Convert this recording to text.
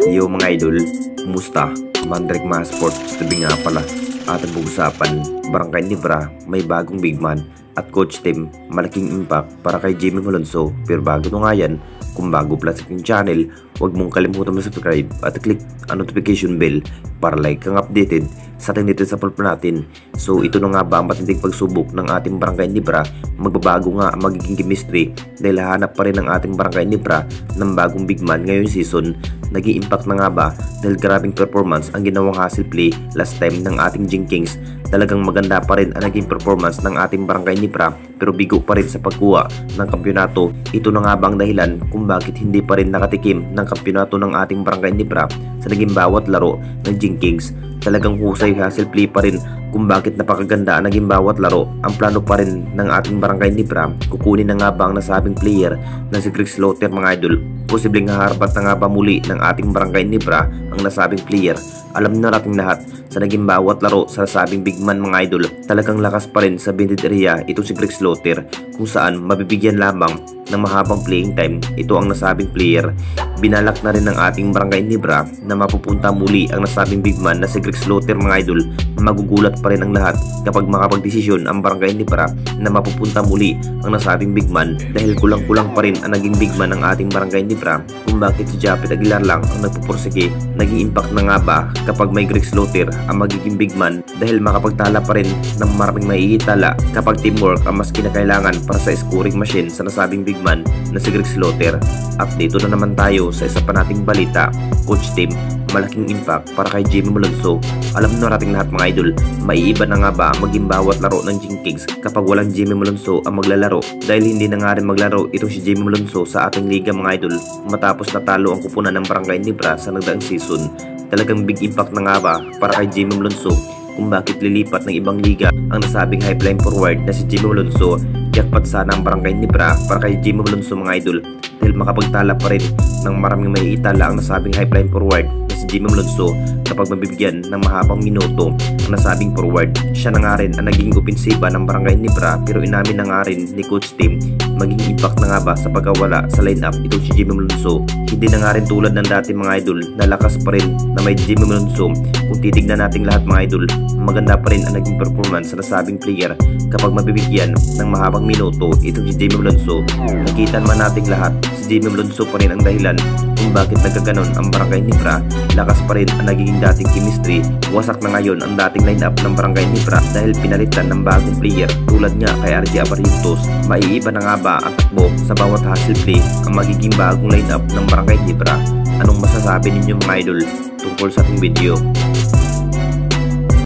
Yo mga idol, kumusta? Mandrek mga sports, tabi nga pala. Ating pag-usapan, Barangay Nebra, may bagong big man at coach team, malaking impact para kay Jimmy Malonzo. Pero bago nyo nga yan, kung bago pala sa aking channel, huwag mong kalimutan mag-subscribe at click ang notification bell para like kang updated sa ating dito sa pulpo natin. So ito na nga ba ang matinding pagsubok ng ating Barangay Nebra? Magbabago nga ang magiging chemistry dahil hanap pa rin ang ating Barangay Nebra ng bagong big man ngayong season. Naging impact na nga ba dahil grabing performance ang ginawang hustle play last time ng ating Kings. Talagang maganda pa rin ang naging performance ng ating Barangay Nebra pero bigo pa rin sa pagkuha ng kampyonato. Ito na nga ba ang dahilan kung bakit hindi pa rin nakatikim ng kampyonato ng ating Barangay Nebra sa naging bawat laro ng Kings. Talagang husay hustle play pa rin kung bakit napakaganda ang naging bawat laro. Ang plano pa rin ng ating Barangay Nebra, kukunin na nga ba ang nasabing player na si Greg Slaughter mga idol. Posibleng haharbat na nga ba muli ng ating Barangay Nebra ang nasabing player. Alam na natin lahat sa naging bawat laro sa nasabing big man mga idol, talagang lakas pa rin sa bended area ito si Greg Slaughter kung saan mabibigyan lamang ng mahabang playing time ito ang nasabing player. Binalak na rin ng ating Barangay Nebra na mapupunta muli ang nasabing big man na si Greg Slaughter mga idol. Magugulat pa rin ang lahat kapag makapagdesisyon ang Barangay Nebra na mapupunta muli ang nasabing big man dahil kulang-kulang pa rin ang naging big man ng ating Barangay Nebra kung bakit si Japet Aguilar lang ang nagpupursige. Naging impact na nga ba kapag may Greg Slaughter ang magiging big man dahil makapagtala pa rin ng maraming maiitala kapag teamwork ang mas kinakailangan para sa scoring machine sa nasabing big man na si Greg Slaughter. Update na naman tayo sa isa pa nating balita, coach team, malaking impact para kay Jimmy Malonzo. Alam na natin lahat mga idol, maiiba na nga ba ang maging bawat laro ng Kings kapag walang Jimmy Malonzo ang maglalaro dahil hindi na nga rin maglaro itong si Jimmy Malonzo sa ating liga mga idol matapos natalo ang kupunan ng Barangay Nebra sa nagdaang season. Talagang big impact na nga ba para kay Jimmy Malonzo kung bakit lilipat ng ibang liga ang nasabing highline forward na si Jimmy Malonzo. Jackpot sana ang Barangay Nebra para kay Jimmy Malonzo mga idol dahil makapagtala pa rin ng maraming maiitala ang nasabing highline forward na si Jimmy Malonzo kapag mabibigyan ng mahabang minuto ang nasabing forward. Siya na nga rin ang naging opensiba ng Barangay Nebra pero inamin na nga rin ni coach team maging impact na nga ba sa pagkawala sa lineup itong si Jimmy Malonzo. Hindi na nga rin tulad ng dati mga idol na lakas pa rin na may Jimmy Malonzo. Kung titignan natin lahat mga idol, maganda pa rin ang naging performance sa nasabing player kapag mabibigyan ng mahabang minuto itong si Jimmy Malonzo. Nakita man natin lahat, si Jimmy Malonzo pa rin ang dahilan kung bakit nagkaganon ang Barangay Nebra. Lakas pa rin ang naging dating chemistry. Wasak na ngayon ang dating lineup ng Barangay Nebra dahil pinalitan ng bagong player tulad nga kay RJ Abarientos. Maiiba na nga ba ang takbo sa bawat hustle play ang magiging bagong lineup ng Barangay Nebra? Anong masasabi ninyo mga idol tungkol sa ating video?